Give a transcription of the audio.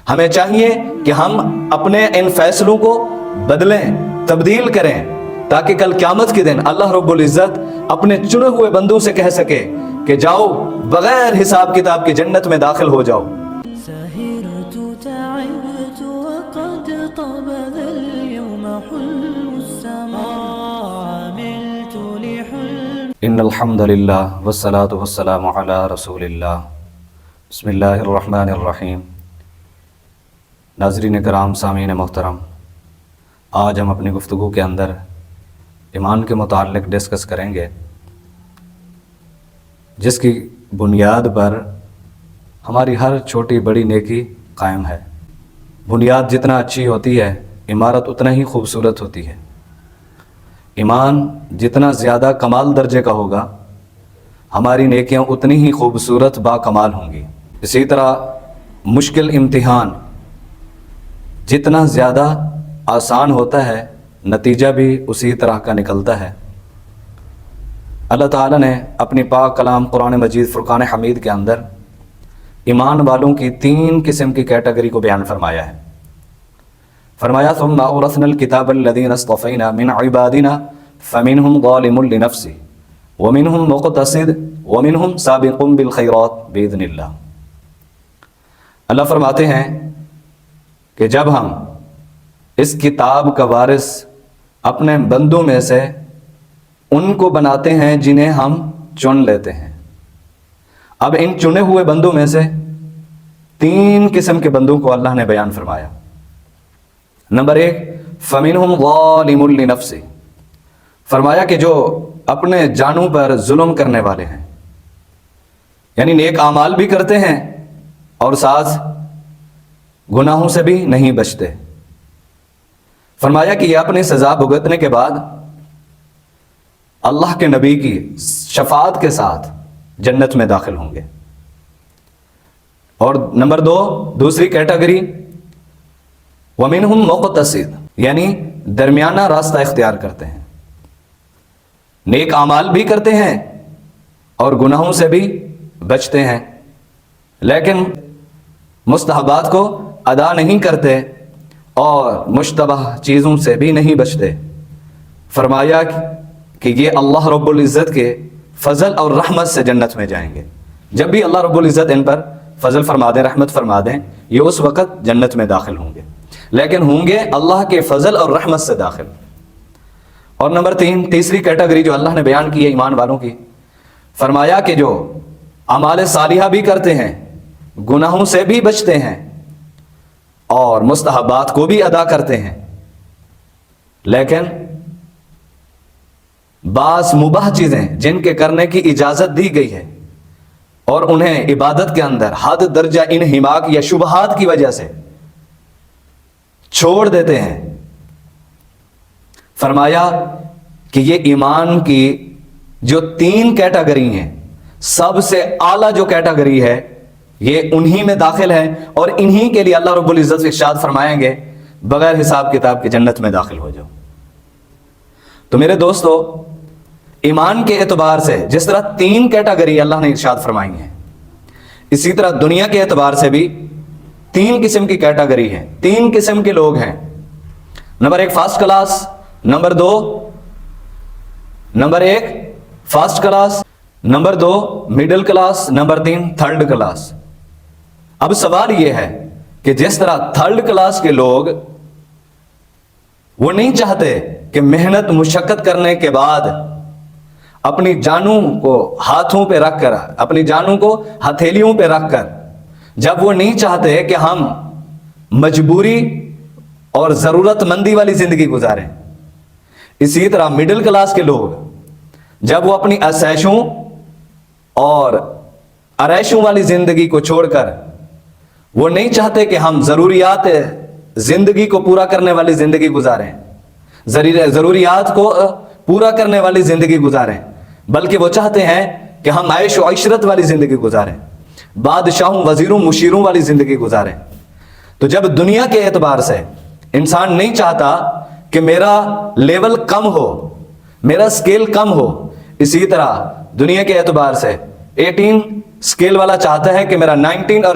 ہمیں چاہیے کہ ہم اپنے ان فیصلوں کو بدلیں، تبدیل کریں، تاکہ کل قیامت کے دن اللہ رب العزت اپنے چنے ہوئے بندوں سے کہہ سکے کہ جاؤ بغیر حساب کتاب کی جنت میں داخل ہو جاؤ۔ سهرت تعبت وقد طاب ذا اليوم حلم السماء عملت لحلم ان الحمد للہ والصلاة والسلام علی رسول اللہ۔ بسم اللہ الرحمن الرحیم۔ ناظرین کرام، سامعین محترم، آج ہم اپنی گفتگو کے اندر ایمان کے متعلق ڈسکس کریں گے، جس کی بنیاد پر ہماری ہر چھوٹی بڑی نیکی قائم ہے۔ بنیاد جتنا اچھی ہوتی ہے، عمارت اتنا ہی خوبصورت ہوتی ہے۔ ایمان جتنا زیادہ کمال درجے کا ہوگا، ہماری نیکیاں اتنی ہی خوبصورت با کمال ہوں گی۔ اسی طرح مشکل امتحان جتنا زیادہ آسان ہوتا ہے، نتیجہ بھی اسی طرح کا نکلتا ہے۔ اللہ تعالیٰ نے اپنی پاک کلام قرآن مجید فرقان حمید کے اندر ایمان والوں کی 3 قسم کی کیٹیگری کو بیان فرمایا ہے۔ فرمایا ثم اورثنا الکتاب الذین اصطفینا من عبادنا فمنهم ظالم لنفسه ومنهم مقتصد ومنهم سابق بالخیرات باذن اللہ۔ اللہ فرماتے ہیں کہ جب ہم اس کتاب کا وارث اپنے بندوں میں سے ان کو بناتے ہیں جنہیں ہم چن لیتے ہیں۔ اب ان چنے ہوئے بندوں میں سے 3 قسم کے بندوں کو اللہ نے بیان فرمایا۔ نمبر 1، فَمِنْهُمْ ظَالِمٌ لِنَفْسِهِ، فرمایا کہ جو اپنے جانوں پر ظلم کرنے والے ہیں، یعنی نیک اعمال بھی کرتے ہیں اور ساتھ گناہوں سے بھی نہیں بچتے۔ فرمایا کہ یہ اپنی سزا بھگتنے کے بعد اللہ کے نبی کی شفاعت کے ساتھ جنت میں داخل ہوں گے۔ اور نمبر 2، دوسری کیٹیگری وَمِنْهُمْ مُقْتَصِدٌ، یعنی درمیانہ راستہ اختیار کرتے ہیں، نیک اعمال بھی کرتے ہیں اور گناہوں سے بھی بچتے ہیں، لیکن مستحبات کو ادا نہیں کرتے اور مشتبہ چیزوں سے بھی نہیں بچتے۔ فرمایا کہ یہ اللہ رب العزت کے فضل اور رحمت سے جنت میں جائیں گے۔ جب بھی اللہ رب العزت ان پر فضل فرما دیں، رحمت فرما دیں، یہ اس وقت جنت میں داخل ہوں گے، لیکن ہوں گے اللہ کے فضل اور رحمت سے داخل۔ اور نمبر 3، تیسری کیٹیگری جو اللہ نے بیان کی ہے ایمان والوں کی، فرمایا کہ جو اعمال صالحہ بھی کرتے ہیں، گناہوں سے بھی بچتے ہیں اور مستحبات کو بھی ادا کرتے ہیں، لیکن بعض مباح چیزیں جن کے کرنے کی اجازت دی گئی ہے اور انہیں عبادت کے اندر حد درجہ انہماک یا شبہات کی وجہ سے چھوڑ دیتے ہیں۔ فرمایا کہ یہ ایمان کی جو 3 کیٹیگری ہیں، سب سے اعلیٰ جو کیٹیگری ہے یہ انہی میں داخل ہے، اور انہی کے لیے اللہ رب العزت ارشاد فرمائیں گے بغیر حساب کتاب کے جنت میں داخل ہو جاؤ۔ تو میرے دوستو، ایمان کے اعتبار سے جس طرح 3 کیٹیگری اللہ نے ارشاد فرمائی ہیں، اسی طرح دنیا کے اعتبار سے بھی 3 قسم کی کیٹیگری ہے، 3 قسم کے لوگ ہیں۔ Number 1 first class, number 2 number 1 first class, number 2 middle class, number 3 third class. اب سوال یہ ہے کہ جس طرح تھرڈ کلاس کے لوگ وہ نہیں چاہتے کہ محنت مشقت کرنے کے بعد اپنی جانوں کو ہاتھوں پہ رکھ کر، اپنی جانوں کو ہتھیلیوں پہ رکھ کر، جب وہ نہیں چاہتے کہ ہم مجبوری اور ضرورت مندی والی زندگی گزاریں، اسی طرح مڈل کلاس کے لوگ جب وہ اپنی عیشوں اور عیشوں والی زندگی کو چھوڑ کر وہ نہیں چاہتے کہ ہم ضروریات زندگی کو پورا کرنے والی زندگی گزاریں، ضروریات کو پورا کرنے والی زندگی گزاریں، بلکہ وہ چاہتے ہیں کہ ہم عیش و عشرت والی زندگی گزاریں، بادشاہوں وزیروں مشیروں والی زندگی گزاریں۔ تو جب دنیا کے اعتبار سے انسان نہیں چاہتا کہ میرا لیول کم ہو، میرا سکیل کم ہو، اسی طرح دنیا کے اعتبار سے 18 سکیل والا چاہتا ہے کہ میرا 19 اور